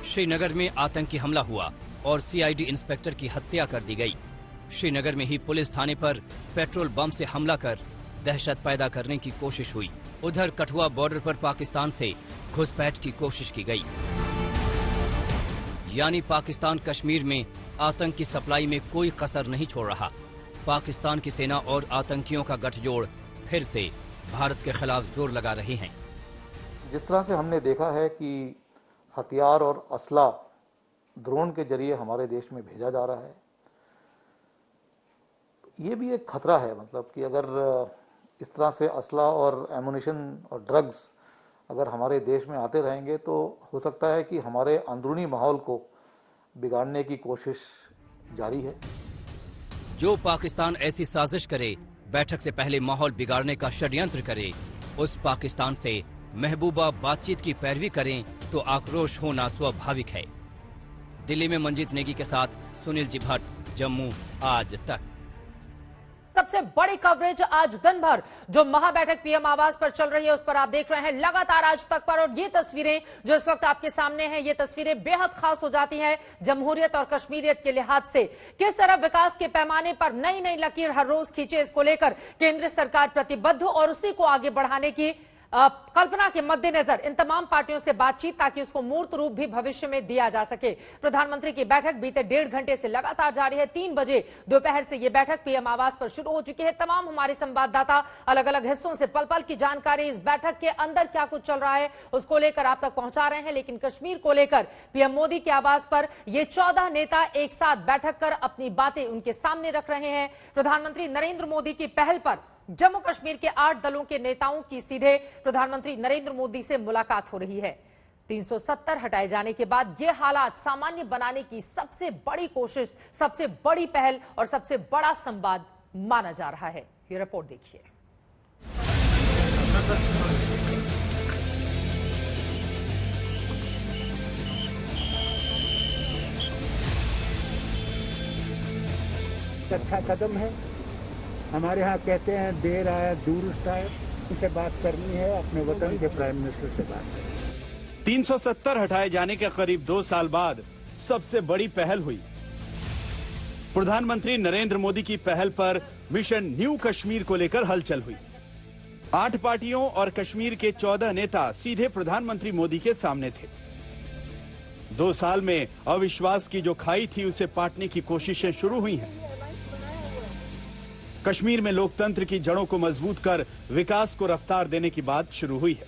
श्रीनगर में आतंकी हमला हुआ और सीआईडी इंस्पेक्टर की हत्या कर दी गई। श्रीनगर में ही पुलिस थाने पर पेट्रोल बम से हमला कर दहशत पैदा करने की कोशिश हुई। उधर कठुआ बॉर्डर पर पाकिस्तान से घुसपैठ की कोशिश की गई। यानी पाकिस्तान कश्मीर में आतंक की सप्लाई में कोई कसर नहीं छोड़ रहा। पाकिस्तान की सेना और आतंकियों का गठजोड़ फिर से भारत के खिलाफ जोर लगा रहे हैं। जिस तरह से हमने देखा है कि हथियार और असला ड्रोन के जरिए हमारे देश में भेजा जा रहा है, ये भी एक खतरा है। मतलब कि अगर इस तरह से असला और एमुनिशन और ड्रग्स अगर हमारे देश में आते रहेंगे तो हो सकता है कि हमारे अंदरूनी माहौल को बिगाड़ने की कोशिश जारी है। जो पाकिस्तान ऐसी साजिश करे, बैठक से पहले माहौल बिगाड़ने का षड्यंत्र करे, उस पाकिस्तान से महबूबा बातचीत की पैरवी करें तो आक्रोश होना स्वाभाविक है। दिल्ली में मंजीत नेगी के साथ सुनील जी भट्ट, जम्मू आज तक। सबसे बड़ी कवरेज आज दिन भर जो महाबैठक पीएम आवास पर चल रही है उस पर आप देख रहे हैं लगातार आज तक पर। और ये तस्वीरें जो इस वक्त आपके सामने हैं, ये तस्वीरें बेहद खास हो जाती हैं जमहूरियत और कश्मीरियत के लिहाज से। किस तरह विकास के पैमाने पर नई नई लकीर हर रोज खींचे, इसको लेकर केंद्र सरकार प्रतिबद्ध और उसी को आगे बढ़ाने की कल्पना के मद्देनजर इन तमाम पार्टियों से बातचीत ताकि उसको मूर्त रूप भी भविष्य में दिया जा सके। प्रधानमंत्री की बैठक बीते 1.5 घंटे से लगातार जारी है। 3 बजे दोपहर से ये बैठक पीएम आवास पर शुरू हो चुकी है। तमाम हमारे संवाददाता अलग अलग हिस्सों से पल पल की जानकारी इस बैठक के अंदर क्या कुछ चल रहा है उसको लेकर आप तक पहुंचा रहे हैं। लेकिन कश्मीर को लेकर पीएम मोदी के आवास पर ये 14 नेता एक साथ बैठक कर अपनी बातें उनके सामने रख रहे हैं। प्रधानमंत्री नरेंद्र मोदी की पहल पर जम्मू कश्मीर के 8 दलों के नेताओं की सीधे प्रधानमंत्री नरेंद्र मोदी से मुलाकात हो रही है। 370 हटाए जाने के बाद ये हालात सामान्य बनाने की सबसे बड़ी कोशिश, सबसे बड़ी पहल और सबसे बड़ा संवाद माना जा रहा है। ये रिपोर्ट देखिए। अच्छा कदम है। हमारे यहाँ कहते हैं देर आया दुरुस्त आया। उनसे बात करनी है, अपने वतन के प्राइम मिनिस्टर से बात करनी। 370 हटाए जाने के करीब 2 साल बाद सबसे बड़ी पहल हुई। प्रधानमंत्री नरेंद्र मोदी की पहल पर मिशन न्यू कश्मीर को लेकर हलचल हुई। 8 पार्टियों और कश्मीर के 14 नेता सीधे प्रधानमंत्री मोदी के सामने थे। 2 साल में अविश्वास की जो खाई थी उसे पाटने की कोशिशें शुरू हुई हैं। कश्मीर में लोकतंत्र की जड़ों को मजबूत कर विकास को रफ्तार देने की बात शुरू हुई है।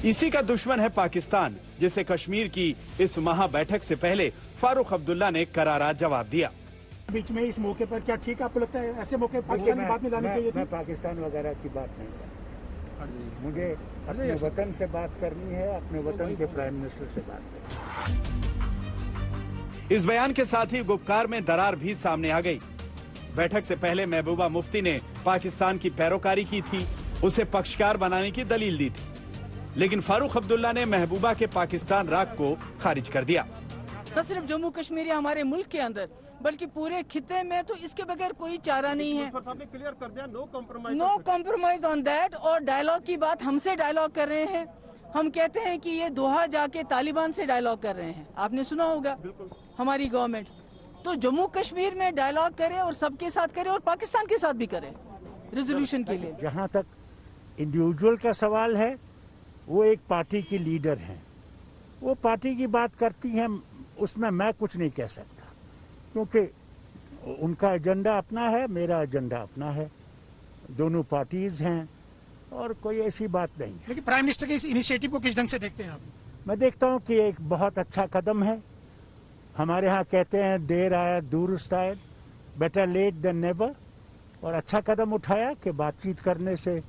इसी का दुश्मन है पाकिस्तान, जिसे कश्मीर की इस महाबैठक से पहले फारूक अब्दुल्ला ने करारा जवाब दिया। बीच में इस मौके पर क्या ठीक आपको लगता है ऐसे मौके पाकिस्तान की बात नहीं लानी चाहिए थी? मैं पाकिस्तान वगैरह की बात नहीं करता। मुझे अपने वतन से बात करनी है, अपने वतन के प्राइम मिनिस्टर से बात करनी है। इस बयान के साथ ही गुपकार में दरार भी सामने आ गई। बैठक से पहले महबूबा मुफ्ती ने पाकिस्तान की पैरोकारी की थी, उसे पक्षकार बनाने की दलील दी थी, लेकिन फारूक अब्दुल्ला ने महबूबा के पाकिस्तान राग को खारिज कर दिया। न सिर्फ जम्मू कश्मीर या हमारे मुल्क के अंदर बल्कि पूरे खिते में तो इसके बगैर कोई चारा नहीं है। क्लियर कर दिया, नो कॉम्प्रोमाइज ऑन दैट। और डायलॉग की बात हमसे डायलॉग कर रहे हैं। हम कहते हैं कि ये दोहा जाके तालिबान से डायलॉग कर रहे हैं। आपने सुना होगा हमारी गवर्नमेंट। तो जम्मू कश्मीर में डायलॉग करे और सबके साथ करे और पाकिस्तान के साथ भी करे रेजोल्यूशन के लिए। जहां तक इंडिविजुअल का सवाल है, वो एक पार्टी की लीडर हैं, वो पार्टी की बात करती हैं, उसमें मैं कुछ नहीं कह सकता, क्योंकि उनका एजेंडा अपना है, मेरा एजेंडा अपना है, दोनों पार्टीज हैं और कोई ऐसी बात नहीं है। लेकिन प्राइम मिनिस्टर के इस इनिशिएटिव को किस ढंग से देखते हैं आप? मैं देखता हूं कि एक बहुत अच्छा कदम है। हमारे यहाँ कहते हैं देर आया दुरुस्त आया, बेटर लेट देन नेवर। और अच्छा कदम उठाया कि बातचीत करने से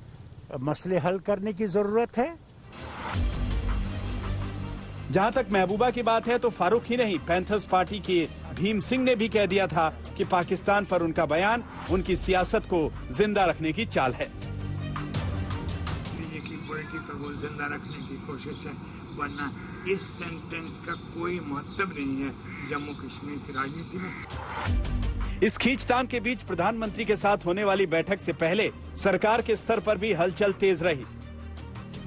मसले हल करने की जरूरत है। जहां तक महबूबा की बात है तो फारूक ही नहीं, पैंथर्स पार्टी के भीम सिंह ने भी कह दिया था कि पाकिस्तान पर उनका बयान उनकी सियासत को जिंदा रखने की चाल है। की पॉलिटिकल को जिंदा रखने की कोशिश है, वरना इस सेंटेंस का कोई महत्व नहीं है जम्मू कश्मीर की राजनीति में। इस खींचतान के बीच प्रधानमंत्री के साथ होने वाली बैठक से पहले सरकार के स्तर पर भी हलचल तेज रही।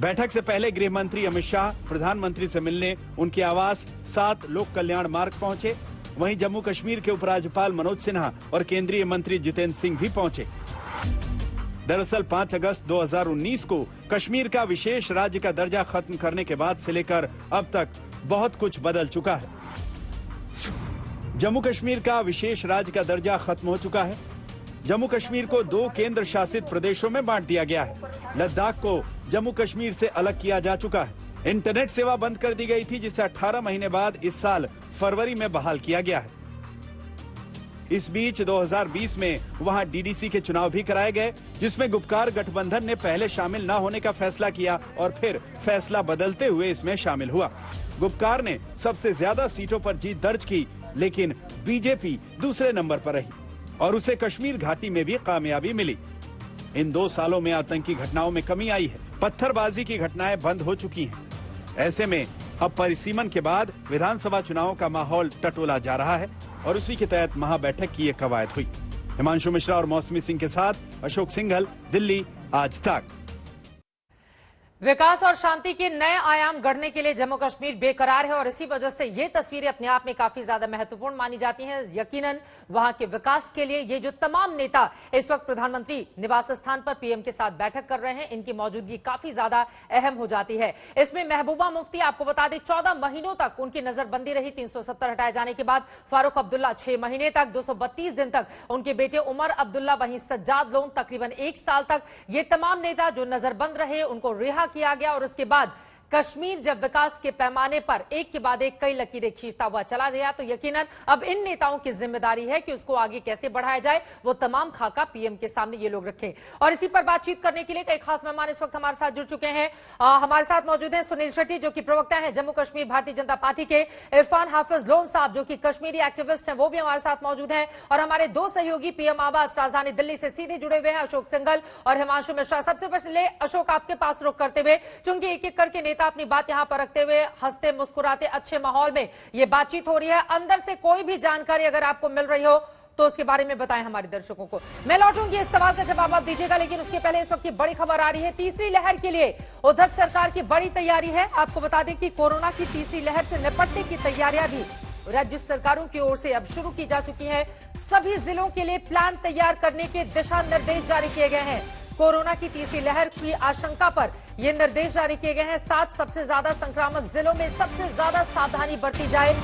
बैठक से पहले गृह मंत्री अमित शाह प्रधानमंत्री से मिलने उनके आवास 7 लोक कल्याण मार्ग पहुंचे। वहीं जम्मू कश्मीर के उपराज्यपाल मनोज सिन्हा और केंद्रीय मंत्री जितेंद्र सिंह भी पहुंचे। दरअसल 5 अगस्त 2019 को कश्मीर का विशेष राज्य का दर्जा खत्म करने के बाद से लेकर अब तक बहुत कुछ बदल चुका है। जम्मू कश्मीर का विशेष राज्य का दर्जा खत्म हो चुका है। जम्मू कश्मीर को 2 केंद्र शासित प्रदेशों में बांट दिया गया है। लद्दाख को जम्मू कश्मीर से अलग किया जा चुका है। इंटरनेट सेवा बंद कर दी गई थी, जिसे 18 महीने बाद इस साल फरवरी में बहाल किया गया है। इस बीच 2020 में वहां डीडीसी के चुनाव भी कराए गए, जिसमें गुपकार गठबंधन ने पहले शामिल न होने का फैसला किया और फिर फैसला बदलते हुए इसमें शामिल हुआ। गुपकार ने सबसे ज्यादा सीटों पर जीत दर्ज की, लेकिन बीजेपी दूसरे नंबर पर रही और उसे कश्मीर घाटी में भी कामयाबी मिली। इन 2 सालों में आतंकी घटनाओं में कमी आई है, पत्थरबाजी की घटनाएं बंद हो चुकी हैं। ऐसे में अब परिसीमन के बाद विधानसभा चुनावों का माहौल टटोला जा रहा है और उसी के तहत महाबैठक की ये कवायद हुई। हिमांशु मिश्रा और मौसमी सिंह के साथ अशोक सिंघल, दिल्ली, आज तक। विकास और शांति के नए आयाम गढ़ने के लिए जम्मू कश्मीर बेकरार है और इसी वजह से ये तस्वीरें अपने आप में काफी ज्यादा महत्वपूर्ण मानी जाती हैं। यकीनन वहां के विकास के लिए ये जो तमाम नेता इस वक्त प्रधानमंत्री निवास स्थान पर पीएम के साथ बैठक कर रहे हैं, इनकी मौजूदगी काफी ज्यादा अहम हो जाती है। इसमें महबूबा मुफ्ती, आपको बता दें, 14 महीनों तक उनकी नजरबंदी रही। 370 हटाए जाने के बाद फारूक अब्दुल्ला 6 महीने तक, 232 दिन तक उनके बेटे उमर अब्दुल्ला, वहीं सज्जाद लोन तकरीबन 1 साल तक। ये तमाम नेता जो नजरबंद रहे उनको रिहा किया गया और उसके बाद कश्मीर जब विकास के पैमाने पर एक के बाद एक कई लकीरें खींचता हुआ चला गया, तो यकीनन अब इन नेताओं की जिम्मेदारी है कि उसको आगे कैसे बढ़ाया जाए। वो तमाम खाका पीएम के सामने ये लोग रखें। और इसी पर बातचीत करने के लिए कई खास मेहमान इस वक्त हमारे साथ जुड़ चुके हैं। हमारे साथ मौजूद हैं सुनील शेट्टी, जो कि प्रवक्ता हैं जम्मू कश्मीर भारतीय जनता पार्टी के, इरफान हाफिज लोन साहब, जो कि कश्मीरी एक्टिविस्ट हैं, वो भी हमारे साथ मौजूद हैं, और हमारे 2 सहयोगी पीएम आवास राजधानी दिल्ली से सीधे जुड़े हुए हैं, अशोक सिंघल और हिमांशु मिश्रा। सबसे पहले अशोक, आपके पास रुख करते हुए, चूंकि एक एक करके नेता अपनी बात यहां पर रखते हुए हंसते मुस्कुराते अच्छे माहौल में ये बातचीत हो रही है, अंदर से कोई भी जानकारी अगर आपको मिल रही हो तो उसके बारे में बताएं हमारे दर्शकों को। मैं लौटूंगी, इस सवाल का जवाब आप दीजिएगा, लेकिन उसके पहले इस वक्त की बड़ी खबर आ रही है। तीसरी लहर के लिए उद्धव सरकार की बड़ी तैयारी है। आपको बता दें कि कोरोना की तीसरी लहर से निपटने की तैयारियां भी राज्य सरकारों की ओर से अब शुरू की जा चुकी है। सभी जिलों के लिए प्लान तैयार करने के दिशा निर्देश जारी किए गए हैं। कोरोना की तीसरी लहर की आशंका पर ये निर्देश जारी किए गए हैं। 7 सबसे ज्यादा संक्रामक जिलों में सबसे ज्यादा सावधानी बरती जाए,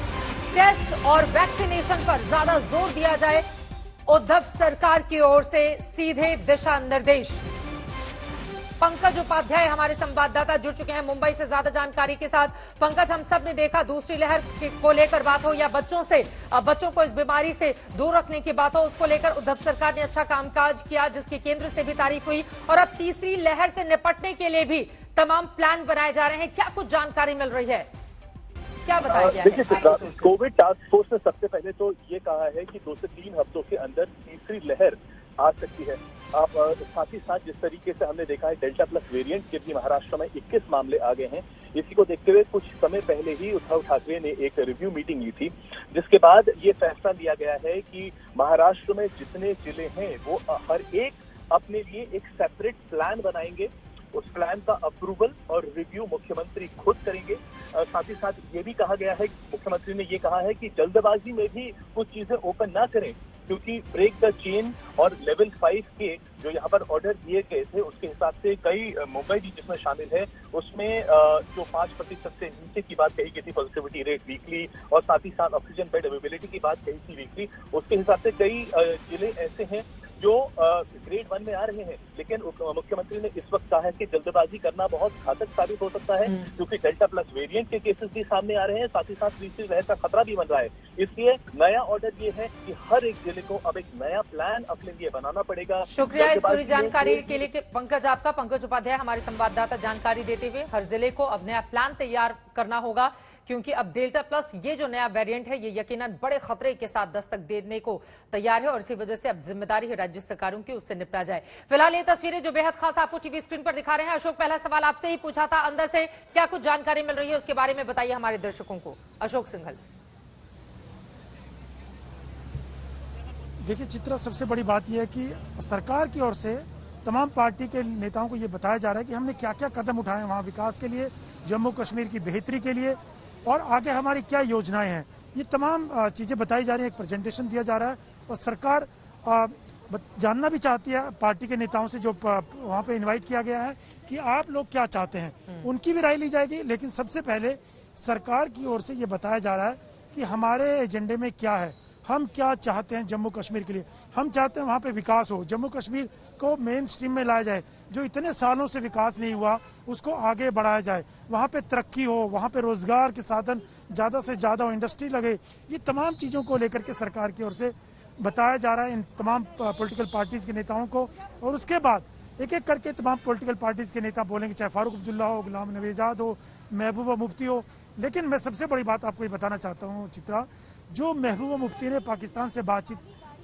टेस्ट और वैक्सीनेशन पर ज्यादा जोर दिया जाए। उद्धव सरकार की ओर से सीधे दिशा निर्देश। पंकज उपाध्याय हमारे संवाददाता जुड़ चुके हैं मुंबई से ज्यादा जानकारी के साथ। पंकज, हम सब ने देखा दूसरी लहर को लेकर बात हो या बच्चों को इस बीमारी से दूर रखने की बात हो, उसको लेकर उद्धव सरकार ने अच्छा कामकाज किया जिसकी केंद्र से भी तारीफ हुई, और अब तीसरी लहर से निपटने के लिए भी तमाम प्लान बनाए जा रहे हैं। क्या कुछ जानकारी मिल रही है, क्या बताया गया है? देखिए, कोविड टास्क फोर्स ने सबसे पहले तो ये कहा है कि 2 से 3 हफ्तों के अंदर तीसरी लहर आ सकती है। आप साथ ही साथ जिस तरीके से हमने देखा है डेल्टा प्लस वेरिएंट के भी महाराष्ट्र में 21 मामले आ गए हैं, इसी को देखते हुए कुछ समय पहले ही उद्धव ठाकरे ने एक रिव्यू मीटिंग ली थी, जिसके बाद ये फैसला लिया गया है कि महाराष्ट्र में जितने जिले हैं वो हर एक अपने लिए एक सेपरेट प्लान बनाएंगे। उस प्लान का अप्रूवल और रिव्यू मुख्यमंत्री खुद करेंगे। साथ ही साथ ये भी कहा गया है, मुख्यमंत्री ने ये कहा है कि जल्दबाजी में भी कुछ चीजें ओपन ना करें, क्योंकि ब्रेक द चेन और लेवल 5 के जो यहाँ पर ऑर्डर दिए गए थे उसके हिसाब से कई, मुंबई भी जिसमें शामिल है, उसमें जो 5% से नीचे की बात कही गई थी पॉजिटिविटी रेट वीकली, और साथ ही साथ ऑक्सीजन बेड अवेलेबिलिटी की बात कही थी वीकली, उसके हिसाब से कई जिले ऐसे हैं जो ग्रेड 1 में आ रहे हैं। लेकिन मुख्यमंत्री ने इस वक्त कहा है कि जल्दबाजी करना बहुत घातक साबित हो सकता है, क्योंकि डेल्टा प्लस वेरिएंट के केसेस भी सामने आ रहे हैं, साथ ही साथ तीसरी लहर का खतरा भी बन रहा है। इसलिए नया ऑर्डर ये है कि हर एक जिले को अब एक नया प्लान अपने लिए बनाना पड़ेगा। शुक्रिया इस पूरी जानकारी के लिए पंकज, आपका। पंकज उपाध्याय हमारे संवाददाता जानकारी देते हुए, हर जिले को अब नया प्लान तैयार करना होगा, क्योंकि अब डेल्टा प्लस ये जो नया वेरिएंट है ये यकीनन बड़े खतरे के साथ दस्तक देने को तैयार है, और इसी वजह से अब जिम्मेदारी है राज्य सरकारों की उससे निपटा जाए। फिलहाल ये तस्वीरें जो बेहद खास आपको टीवी स्क्रीन पर दिखा रहे हैं। अशोक, पहला सवाल आपसे ही पूछा था, अंदर से क्या कुछ जानकारी मिल रही है उसके बारे में बताइए हमारे दर्शकों को। अशोक सिंघल। देखिए चित्रा, सबसे बड़ी बात यह है कि सरकार की ओर से तमाम पार्टी के नेताओं को ये बताया जा रहा है कि हमने क्या क्या कदम उठाए वहाँ विकास के लिए, जम्मू कश्मीर की बेहतरी के लिए, और आगे हमारी क्या योजनाएं हैं। ये तमाम चीजें बताई जा रही हैं, एक प्रेजेंटेशन दिया जा रहा है, और सरकार जानना भी चाहती है पार्टी के नेताओं से जो वहाँ पे इनवाइट किया गया है कि आप लोग क्या चाहते हैं, उनकी भी राय ली जाएगी। लेकिन सबसे पहले सरकार की ओर से ये बताया जा रहा है कि हमारे एजेंडे में क्या है, हम क्या चाहते हैं जम्मू कश्मीर के लिए। हम चाहते हैं वहाँ पे विकास हो, जम्मू कश्मीर को मेन स्ट्रीम में लाया जाए, जो इतने सालों से विकास नहीं हुआ उसको आगे बढ़ाया जाए, वहाँ पे तरक्की हो, वहाँ पे रोजगार के साधन ज़्यादा से ज़्यादा हो, इंडस्ट्री लगे। ये तमाम चीज़ों को लेकर के सरकार की ओर से बताया जा रहा है इन तमाम पॉलिटिकल पार्टीज के नेताओं को, और उसके बाद एक एक करके तमाम पॉलिटिकल पार्टीज के नेता बोलेंगे, चाहे फारूक अब्दुल्ला हो, गुलाम नबी आजाद हो, महबूबा मुफ्ती हो। लेकिन मैं सबसे बड़ी बात आपको ये बताना चाहता हूँ चित्रा, जो महबूबा मुफ्ती ने पाकिस्तान से बातचीत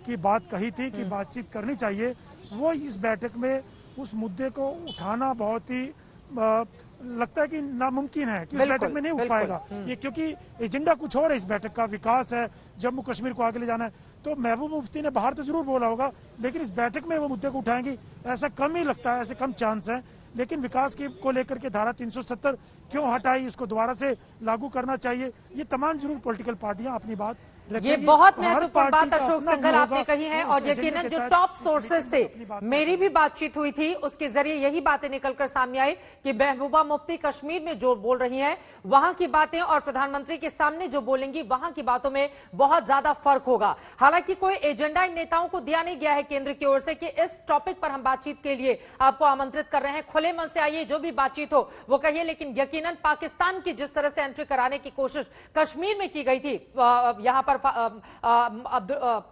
की बात कही थी कि बातचीत करनी चाहिए, वो इस बैठक में उस मुद्दे को उठाना बहुत ही लगता है कि नामुमकिन है कि इस बैठक में नहीं उठ पाएगा ये, क्योंकि एजेंडा कुछ और है इस बैठक का, विकास है, जम्मू कश्मीर को आगे ले जाना है। तो महबूब मुफ्ती ने बाहर तो जरूर बोला होगा, लेकिन इस बैठक में वो मुद्दे को उठाएंगी ऐसा कम ही लगता है, ऐसे कम चांस है। लेकिन विकास की को लेकर के धारा 370 क्यों हटाई, उसको दोबारा से लागू करना चाहिए, ये तमाम जरूर पॉलिटिकल पार्टियां अपनी बात रखेगी। ये बहुत महत्वपूर्ण बात अशोक सिंघल आपने कही है, और यकीनन जो टॉप सोर्सेज से मेरी भी बातचीत हुई थी उसके जरिए यही बातें निकलकर सामने आई कि महबूबा मुफ्ती कश्मीर में जो बोल रही हैं वहां की बातें और प्रधानमंत्री के सामने जो बोलेंगी वहां की बातों में बहुत ज्यादा फर्क होगा। हालांकि कोई एजेंडा इन नेताओं को दिया नहीं गया है केंद्र की ओर से कि इस टॉपिक पर हम बातचीत के लिए आपको आमंत्रित कर रहे हैं, खुले मन से आइए, जो भी बातचीत हो वो कहिए। लेकिन यकीनन पाकिस्तान की जिस तरह से एंट्री कराने की कोशिश कश्मीर में की गई थी यहां पर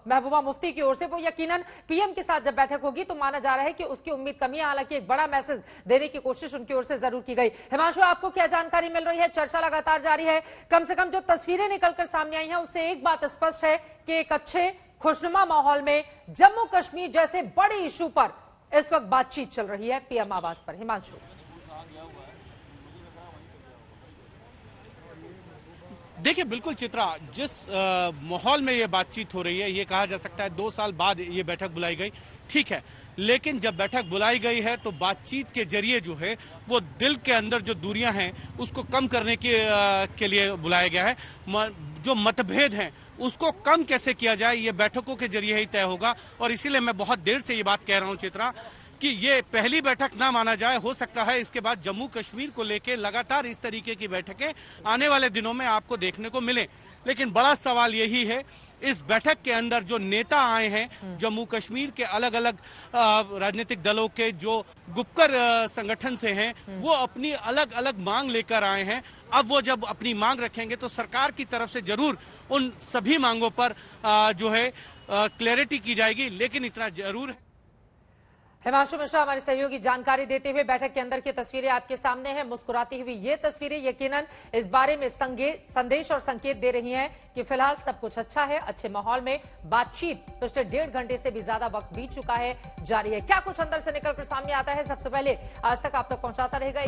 महबूबा मुफ्ती की ओर से, वो यकीनन पीएम के साथ जब बैठक होगी तो माना जा रहा है कि उसकी उम्मीद कमी है। हालांकि एक बड़ा मैसेज देने की कोशिश उनकी ओर से जरूर की गई। हिमांशु, आपको क्या जानकारी मिल रही है? चर्चा लगातार जारी है, कम से कम जो तस्वीरें निकलकर सामने आई हैं उससे एक बात स्पष्ट है कि एक अच्छे खुशनुमा माहौल में जम्मू कश्मीर जैसे बड़े इशू पर इस वक्त बातचीत चल रही है पीएम आवास पर। हिमांशु, देखिए बिल्कुल चित्रा, जिस माहौल में ये बातचीत हो रही है, ये कहा जा सकता है 2 साल बाद ये बैठक बुलाई गई, ठीक है, लेकिन जब बैठक बुलाई गई है तो बातचीत के जरिए जो है वो दिल के अंदर जो दूरियां हैं उसको कम करने के लिए बुलाया गया है। जो मतभेद हैं उसको कम कैसे किया जाए ये बैठकों के जरिए ही तय होगा। और इसीलिए मैं बहुत देर से ये बात कह रहा हूं चित्रा कि ये पहली बैठक ना माना जाए। हो सकता है इसके बाद जम्मू कश्मीर को लेकर लगातार इस तरीके की बैठकें आने वाले दिनों में आपको देखने को मिले। लेकिन बड़ा सवाल यही है, इस बैठक के अंदर जो नेता आए हैं जम्मू कश्मीर के अलग अलग राजनीतिक दलों के जो गुपकर संगठन से हैं, वो अपनी अलग अलग मांग लेकर आए हैं। अब वो जब अपनी मांग रखेंगे तो सरकार की तरफ से जरूर उन सभी मांगों पर जो है क्लैरिटी की जाएगी। लेकिन इतना जरूर है, हिमांशु मिश्रा हमारे सहयोगी जानकारी देते हुए बैठक के अंदर की तस्वीरें आपके सामने हैं। मुस्कुराती हुई ये तस्वीरें यकीनन इस बारे में संदेश और संकेत दे रही हैं कि फिलहाल सब कुछ अच्छा है, अच्छे माहौल में बातचीत पिछले 1.5 घंटे से भी ज्यादा वक्त बीत चुका है, जारी है। क्या कुछ अंदर से निकलकर सामने आता है, सबसे पहले आज तक आप तक पहुंचाता रहेगा।